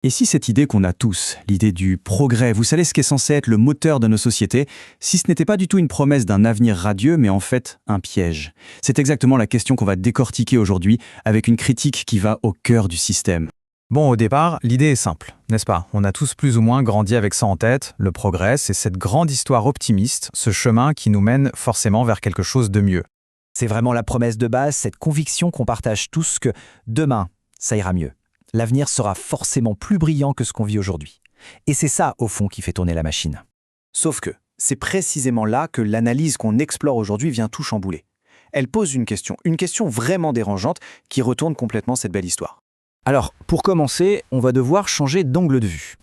Et si cette idée qu'on a tous, l'idée du progrès, vous savez ce qui est censé être le moteur de nos sociétés, si ce n'était pas du tout une promesse d'un avenir radieux, mais en fait un piège? C'est exactement la question qu'on va décortiquer aujourd'hui avec une critique qui va au cœur du système. Bon, au départ, l'idée est simple, n'est-ce pas? On a tous plus ou moins grandi avec ça en tête. Le progrès, c'est cette grande histoire optimiste, ce chemin qui nous mène forcément vers quelque chose de mieux. C'est vraiment la promesse de base, cette conviction qu'on partage tous que demain, ça ira mieux. L'avenir sera forcément plus brillant que ce qu'on vit aujourd'hui. Et c'est ça, au fond, qui fait tourner la machine. Sauf que c'est précisément là que l'analyse qu'on explore aujourd'hui vient tout chambouler. Elle pose une question vraiment dérangeante qui retourne complètement cette belle histoire. Alors, pour commencer, on va devoir changer d'angle de vue.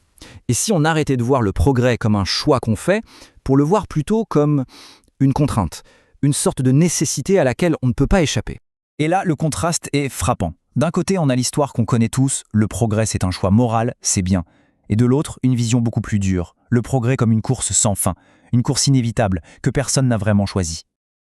Et si on arrêtait de voir le progrès comme un choix qu'on fait, pour le voir plutôt comme une contrainte, une sorte de nécessité à laquelle on ne peut pas échapper. Et là, le contraste est frappant. D'un côté, on a l'histoire qu'on connaît tous, le progrès c'est un choix moral, c'est bien. Et de l'autre, une vision beaucoup plus dure, le progrès comme une course sans fin, une course inévitable, que personne n'a vraiment choisie.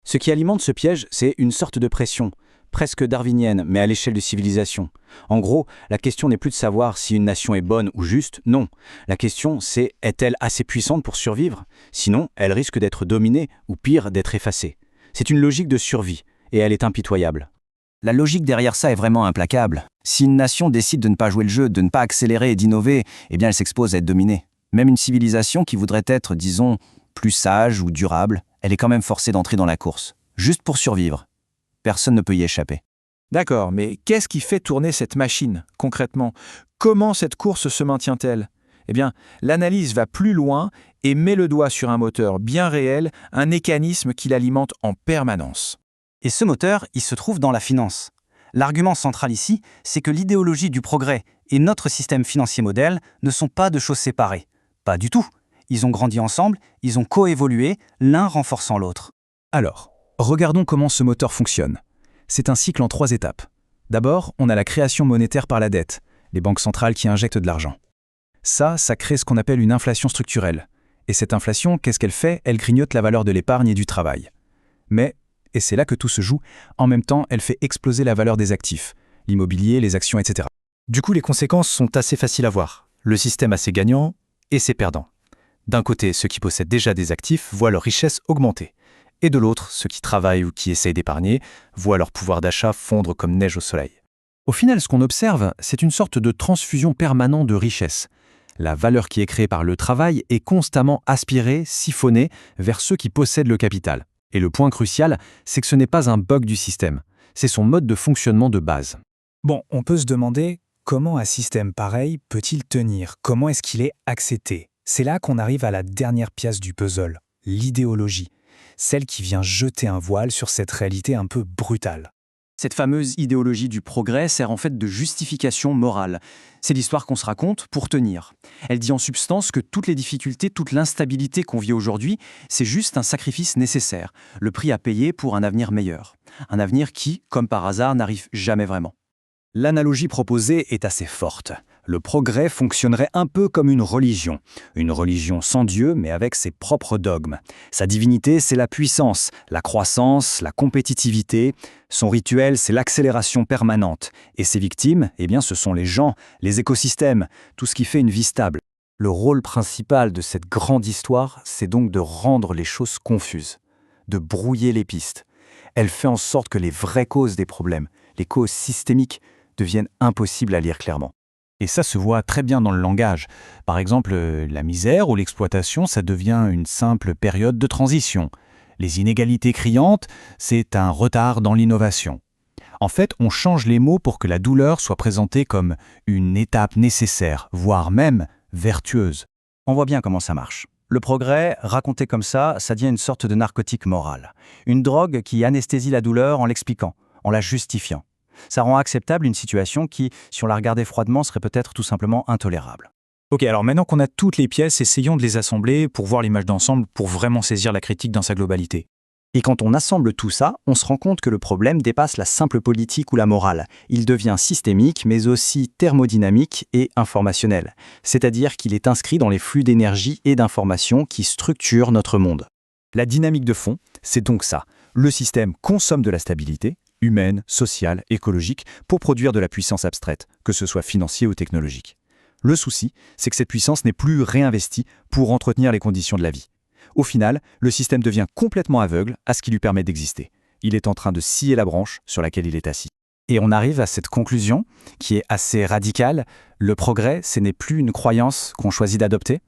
Ce qui alimente ce piège, c'est une sorte de pression, presque darwinienne, mais à l'échelle de civilisation. En gros, la question n'est plus de savoir si une nation est bonne ou juste, non. La question, c'est est-elle assez puissante pour survivre? Sinon, elle risque d'être dominée, ou pire, d'être effacée. C'est une logique de survie, et elle est impitoyable. La logique derrière ça est vraiment implacable. Si une nation décide de ne pas jouer le jeu, de ne pas accélérer et d'innover, eh bien elle s'expose à être dominée. Même une civilisation qui voudrait être, disons, plus sage ou durable, elle est quand même forcée d'entrer dans la course, juste pour survivre. Personne ne peut y échapper. D'accord, mais qu'est-ce qui fait tourner cette machine, concrètement? Comment cette course se maintient-elle? Eh bien, l'analyse va plus loin et met le doigt sur un moteur bien réel, un mécanisme qui l'alimente en permanence. Et ce moteur, il se trouve dans la finance. L'argument central ici, c'est que l'idéologie du progrès et notre système financier modèle ne sont pas deux choses séparées. Pas du tout. Ils ont grandi ensemble, ils ont coévolué, l'un renforçant l'autre. Alors, regardons comment ce moteur fonctionne. C'est un cycle en 3 étapes. D'abord, on a la création monétaire par la dette, les banques centrales qui injectent de l'argent. Ça crée ce qu'on appelle une inflation structurelle. Et cette inflation, qu'est-ce qu'elle fait? Elle grignote la valeur de l'épargne et du travail. Mais, et c'est là que tout se joue, en même temps, elle fait exploser la valeur des actifs, l'immobilier, les actions, etc. Du coup, les conséquences sont assez faciles à voir. Le système a ses gagnants et ses perdants. D'un côté, ceux qui possèdent déjà des actifs voient leur richesse augmenter. Et de l'autre, ceux qui travaillent ou qui essayent d'épargner voient leur pouvoir d'achat fondre comme neige au soleil. Au final, ce qu'on observe, c'est une sorte de transfusion permanente de richesse. La valeur qui est créée par le travail est constamment aspirée, siphonnée vers ceux qui possèdent le capital. Et le point crucial, c'est que ce n'est pas un bug du système, c'est son mode de fonctionnement de base. Bon, on peut se demander comment un système pareil peut-il tenir? Comment est-ce qu'il est accepté? C'est là qu'on arrive à la dernière pièce du puzzle, l'idéologie, celle qui vient jeter un voile sur cette réalité un peu brutale. Cette fameuse idéologie du progrès sert en fait de justification morale. C'est l'histoire qu'on se raconte pour tenir. Elle dit en substance que toutes les difficultés, toute l'instabilité qu'on vit aujourd'hui, c'est juste un sacrifice nécessaire, le prix à payer pour un avenir meilleur. Un avenir qui, comme par hasard, n'arrive jamais vraiment. L'analogie proposée est assez forte. Le progrès fonctionnerait un peu comme une religion sans Dieu mais avec ses propres dogmes. Sa divinité, c'est la puissance, la croissance, la compétitivité. Son rituel, c'est l'accélération permanente. Et ses victimes, eh bien, ce sont les gens, les écosystèmes, tout ce qui fait une vie stable. Le rôle principal de cette grande histoire, c'est donc de rendre les choses confuses, de brouiller les pistes. Elle fait en sorte que les vraies causes des problèmes, les causes systémiques, deviennent impossibles à lire clairement. Et ça se voit très bien dans le langage. Par exemple, la misère ou l'exploitation, ça devient une simple période de transition. Les inégalités criantes, c'est un retard dans l'innovation. En fait, on change les mots pour que la douleur soit présentée comme une étape nécessaire, voire même vertueuse. On voit bien comment ça marche. Le progrès, raconté comme ça devient une sorte de narcotique moral. Une drogue qui anesthésie la douleur en l'expliquant, en la justifiant. Ça rend acceptable une situation qui, si on la regardait froidement, serait peut-être tout simplement intolérable. Ok, alors maintenant qu'on a toutes les pièces, essayons de les assembler pour voir l'image d'ensemble, pour vraiment saisir la critique dans sa globalité. Et quand on assemble tout ça, on se rend compte que le problème dépasse la simple politique ou la morale. Il devient systémique, mais aussi thermodynamique et informationnel. C'est-à-dire qu'il est inscrit dans les flux d'énergie et d'information qui structurent notre monde. La dynamique de fond, c'est donc ça. Le système consomme de la stabilité, humaine, sociale, écologique, pour produire de la puissance abstraite, que ce soit financier ou technologique. Le souci, c'est que cette puissance n'est plus réinvestie pour entretenir les conditions de la vie. Au final, le système devient complètement aveugle à ce qui lui permet d'exister. Il est en train de scier la branche sur laquelle il est assis. Et on arrive à cette conclusion qui est assez radicale. Le progrès, ce n'est plus une croyance qu'on choisit d'adopter.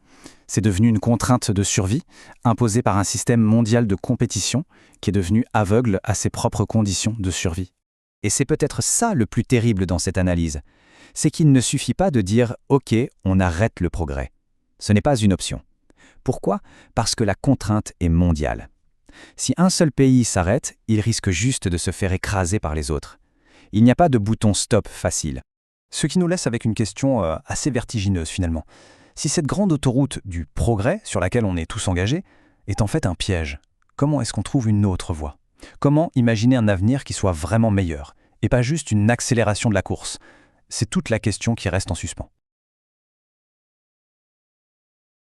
C'est devenu une contrainte de survie, imposée par un système mondial de compétition qui est devenu aveugle à ses propres conditions de survie. Et c'est peut-être ça le plus terrible dans cette analyse. C'est qu'il ne suffit pas de dire « OK, on arrête le progrès ». Ce n'est pas une option. Pourquoi ? Parce que la contrainte est mondiale. Si un seul pays s'arrête, il risque juste de se faire écraser par les autres. Il n'y a pas de bouton stop facile. Ce qui nous laisse avec une question assez vertigineuse finalement. Si cette grande autoroute du progrès sur laquelle on est tous engagés est en fait un piège, comment est-ce qu'on trouve une autre voie ? Comment imaginer un avenir qui soit vraiment meilleur et pas juste une accélération de la course ? C'est toute la question qui reste en suspens.